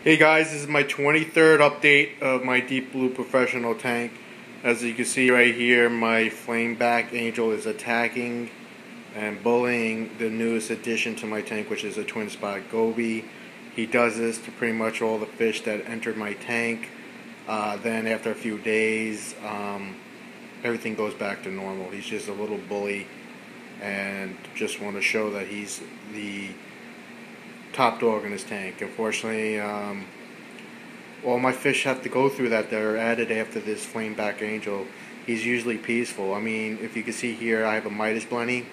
Hey guys, this is my 23rd update of my Deep Blue Professional tank. As you can see right here, my flameback angel is attacking and bullying the newest addition to my tank, which is a twinspot goby. He does this to pretty much all the fish that entered my tank. Then after a few days, everything goes back to normal. He's just a little bully and just want to show that he's the top dog in his tank. Unfortunately, all my fish have to go through that. They're added after this flameback angel. He's usually peaceful. I mean, if you can see here, I have a midas blenny.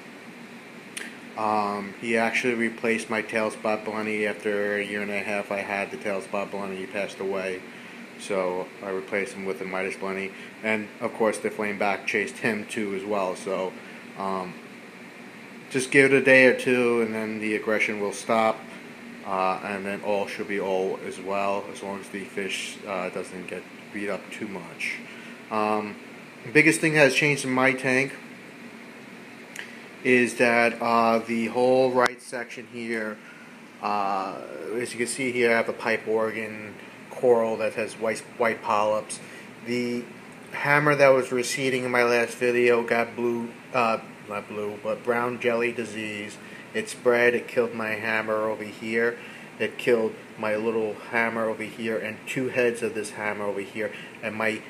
He actually replaced my tail spot blenny after a year and a half. I had the tail spot blenny. He passed away, so I replaced him with a midas blenny. And of course, the flameback chased him too as well. So just give it a day or two, and then the aggression will stop. And then all should be all as well, as long as the fish doesn't get beat up too much. The biggest thing that has changed in my tank is that the whole right section here, as you can see here, I have a pipe organ coral that has white polyps. The hammer that was receding in my last video got brown jelly disease. It spread, it killed my hammer over here, it killed my little hammer over here, and two heads of this hammer over here. And my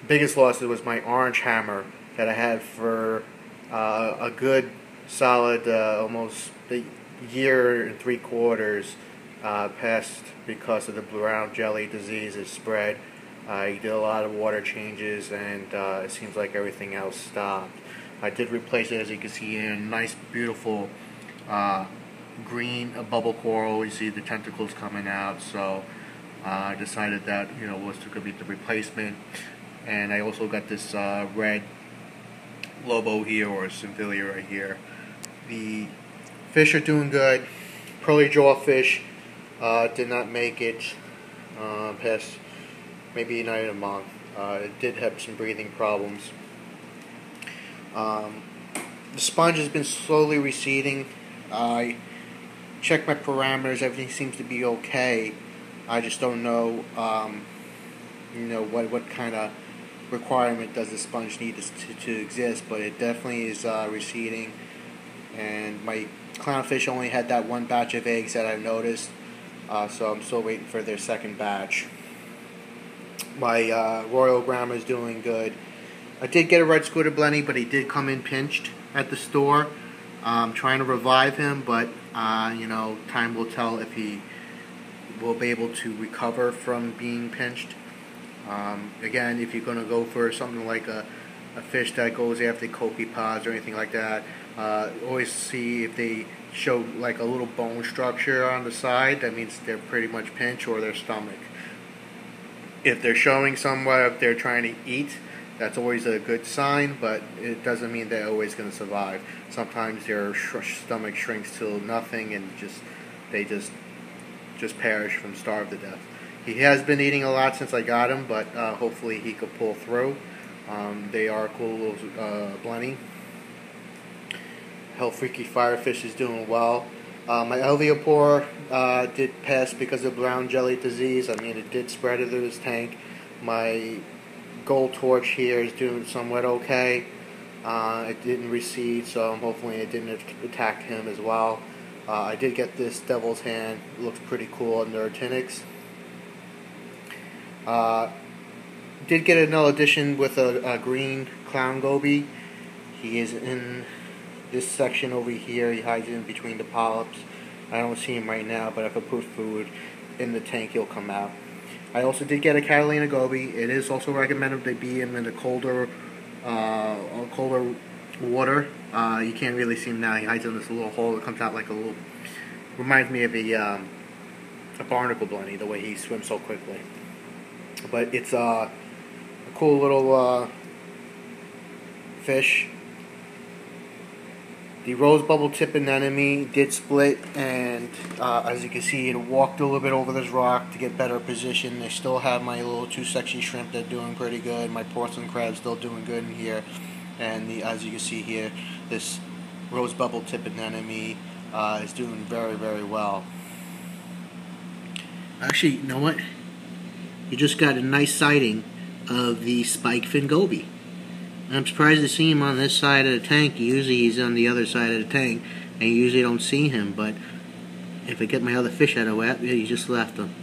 biggest loss was my orange hammer that I had for a good solid almost a year and 3/4 passed because of the brown jelly disease. It spread. I did a lot of water changes, and it seems like everything else stopped. I did replace it, as you can see, in a nice, beautiful green bubble coral. You see the tentacles coming out, so I decided that was going to be the replacement. And I also got this red lobo here, or symphyllia right here. The fish are doing good. Pearly jawfish did not make it past maybe a night and a month. It did have some breathing problems. The sponge has been slowly receding. I checked my parameters. Everything seems to be okay. I just don't know, what kind of requirement does the sponge need to exist. But it definitely is receding. And my clownfish only had that one batch of eggs that I noticed. So I'm still waiting for their second batch. My royal gramma is doing good. I did get a red scooter blenny, but he did come in pinched at the store. I'm trying to revive him, but time will tell if he will be able to recover from being pinched. Again, if you're going to go for something like a fish that goes after copepods or anything like that, always see if they show like a little bone structure on the side. That means they're pretty much pinched, or their stomach. If they're showing somewhat, if they're trying to eat, that's always a good sign, but it doesn't mean they're always going to survive. Sometimes their stomach shrinks to nothing, and they just perish from starve to death. He has been eating a lot since I got him, but hopefully he could pull through. They are a cool little blenny. Helfrichi firefish is doing well. My alveopore did pass because of brown jelly disease. I mean, it did spread into his tank. My gold torch here is doing somewhat okay. It didn't recede, so hopefully it didn't attack him as well. I did get this devil's hand. It looks pretty cool on Neurotinics. Did get another addition with a green clown goby. He is in this section over here. He hides in between the polyps. I don't see him right now, but if I put food in the tank, he'll come out. I also did get a catalina goby. It is also recommended to be in the colder water. You can't really see him now. He hides in this little hole that comes out like a little. Reminds me of a barnacle blenny, the way he swims so quickly. But it's a cool little fish. The rose bubble tip anemone did split, and as you can see, it walked a little bit over this rock to get better position. I still have my little 2 sexy shrimp that are doing pretty good. My porcelain crab still doing good in here, and as you can see here, this rose bubble tip anemone is doing very, very well. Actually, you know what? You just got a nice sighting of the spike-fin goby. I'm surprised to see him on this side of the tank. Usually he's on the other side of the tank, and you usually don't see him, but if I get my other fish out of wet, yeah, he just left them.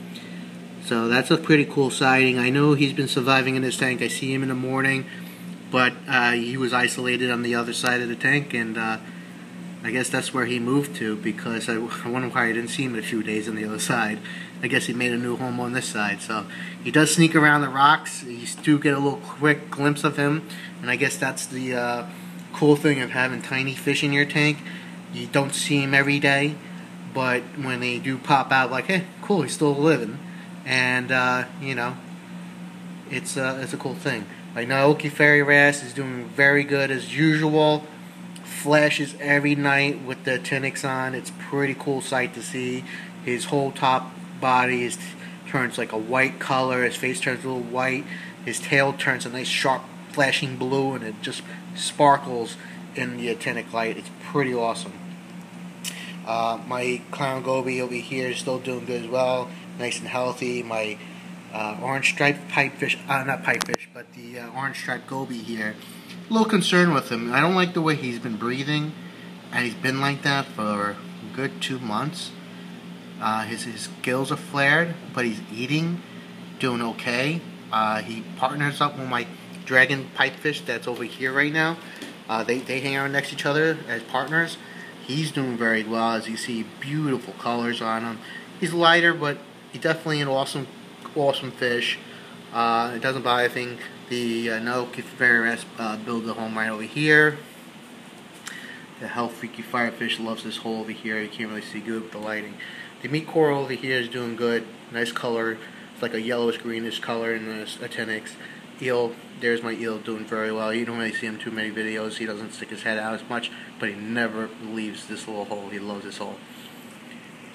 So that's a pretty cool sighting. I know he's been surviving in this tank. I see him in the morning, but he was isolated on the other side of the tank, and I guess that's where he moved to, because I wonder why I didn't see him in a few days on the other side. I guess he made a new home on this side. So he does sneak around the rocks. You do get a little quick glimpse of him, and I guess that's the cool thing of having tiny fish in your tank. You don't see him every day, but when they do pop out, like, hey, cool, he's still living, and you know, it's a cool thing. My naoko fairy wrasse is doing very good as usual. Flashes every night with the actinics on. It's a pretty cool sight to see. His whole top body turns like a white color. His face turns a little white. His tail turns a nice sharp flashing blue, and it just sparkles in the actinic light. It's pretty awesome. My clown goby over here is still doing good as well. Nice and healthy. My orange striped pipefish, not pipefish, but the orange striped goby here. A little concerned with him. I don't like the way he's been breathing, and he's been like that for a good 2 months. His gills are flared, but he's eating, doing okay. He partners up with my dragon pipefish that's over here right now. They hang out next to each other as partners. He's doing very well. As you see, beautiful colors on him. He's lighter, but he's definitely an awesome fish. It doesn't bother anything. The naoko fairy wrasse build a home right over here. The helfrichi firefish loves this hole over here. You can't really see good with the lighting. The meat coral over here is doing good. Nice color. It's like a yellowish greenish color in the actinics. Eel, there's my eel doing very well. You don't really see him too many videos. He doesn't stick his head out as much, but he never leaves this little hole. He loves this hole.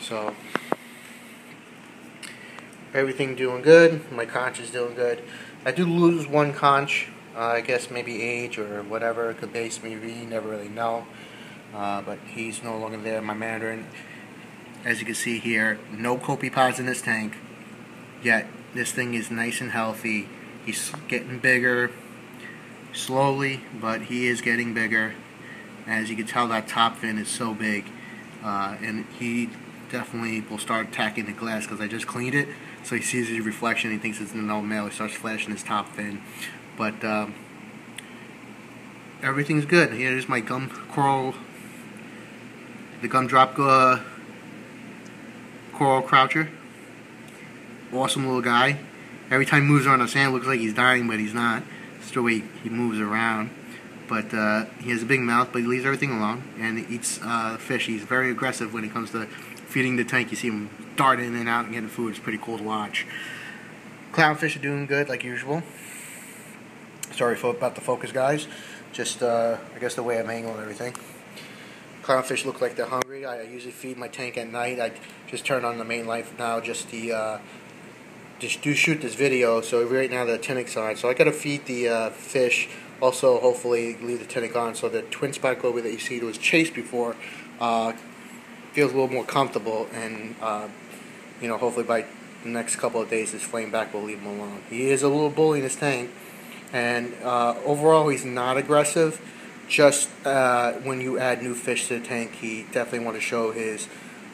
So everything doing good. My conch is doing good. I do lose one conch. I guess maybe age or whatever. Could base maybe. Never really know. But he's no longer there. My mandarin. As you can see here, no copepods in this tank. Yet this thing is nice and healthy. He's getting bigger slowly, but he is getting bigger. As you can tell, that top fin is so big, and he definitely will start attacking the glass because I just cleaned it. So he sees his reflection, he thinks it's an old male, he starts flashing his top fin. But everything's good. Here's my gum coral, the gumdrop coral croucher. Awesome little guy. Every time he moves around the sand, looks like he's dying, but he's not. It's the way he moves around. But he has a big mouth, but he leaves everything alone and he eats fish. He's very aggressive when it comes to feeding the tank. You see him dart in and out and getting food. It's pretty cool to watch. Clownfish are doing good like usual. Sorry about the focus, guys. Just I guess the way I'm angling everything. Clownfish look like they're hungry. I usually feed my tank at night. I just turn on the main light now just to shoot this video. So right now the actinics on. So I gotta feed the fish. Also, hopefully leave the actinic on so the twinspot goby that you see that was chased before feels a little more comfortable, and you know, hopefully by the next couple of days this flame back will leave him alone. He is a little bully in his tank, and overall he's not aggressive. Just when you add new fish to the tank, he definitely want to show his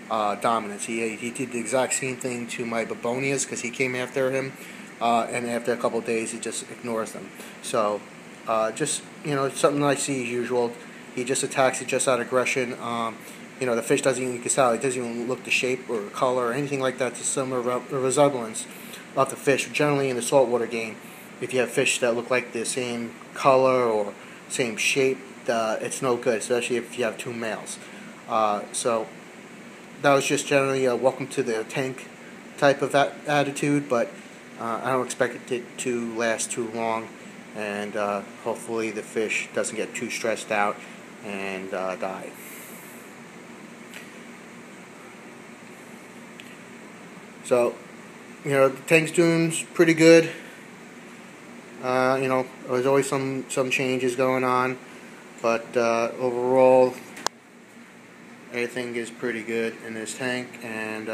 dominance. He did the exact same thing to my borbonious because he came after him, and after a couple of days he just ignores them. So just, you know, something I see as usual. He just attacks it just out of aggression. You know, the fish doesn't even, you can tell, it doesn't even look the shape or color or anything like that. It's a similar resemblance of the fish. Generally in the saltwater game, if you have fish that look like the same color or same shape, it's no good, especially if you have two males. So that was just generally a welcome to the tank type of attitude, but I don't expect it to last too long, and hopefully the fish doesn't get too stressed out and die. So, you know, the tank's doing pretty good. You know, there's always some changes going on, but overall everything is pretty good in this tank, and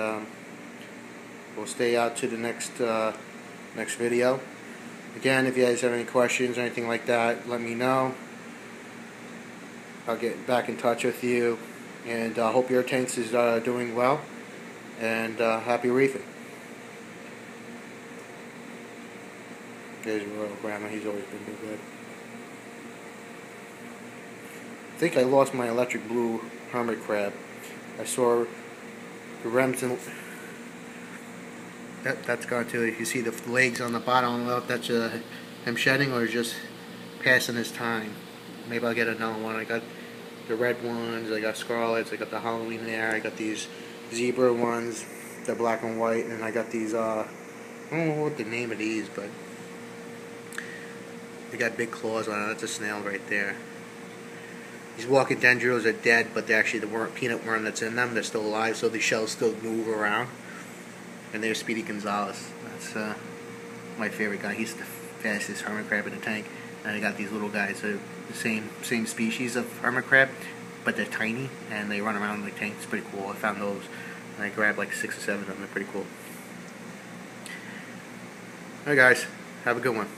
we'll stay out to the next video. Again, if you guys have any questions or anything like that, let me know. I'll get back in touch with you, and I hope your tanks is doing well, and happy reefing. There's Royal Gramma, he's always been good. I think I lost my electric blue hermit crab. I saw the rems and that's gone too. You see the legs on the bottom. I don't know if that's him shedding or just passing his time. Maybe I'll get another one. I got the red ones, I got scarlets, I got the Halloween there, I got these zebra ones, they're black and white, and I got these, I don't know what the name of these, but they got big claws on it. That's a snail right there. These walking dendros are dead, but they're actually the peanut worm that's in them. They're still alive, so the shells still move around. And there's Speedy Gonzalez. That's my favorite guy. He's the fastest hermit crab in the tank. And I got these little guys. They're the same species of hermit crab, but they're tiny and they run around in the tank. It's pretty cool. I found those and I grabbed like 6 or 7 of them. They're pretty cool. Alright guys, have a good one.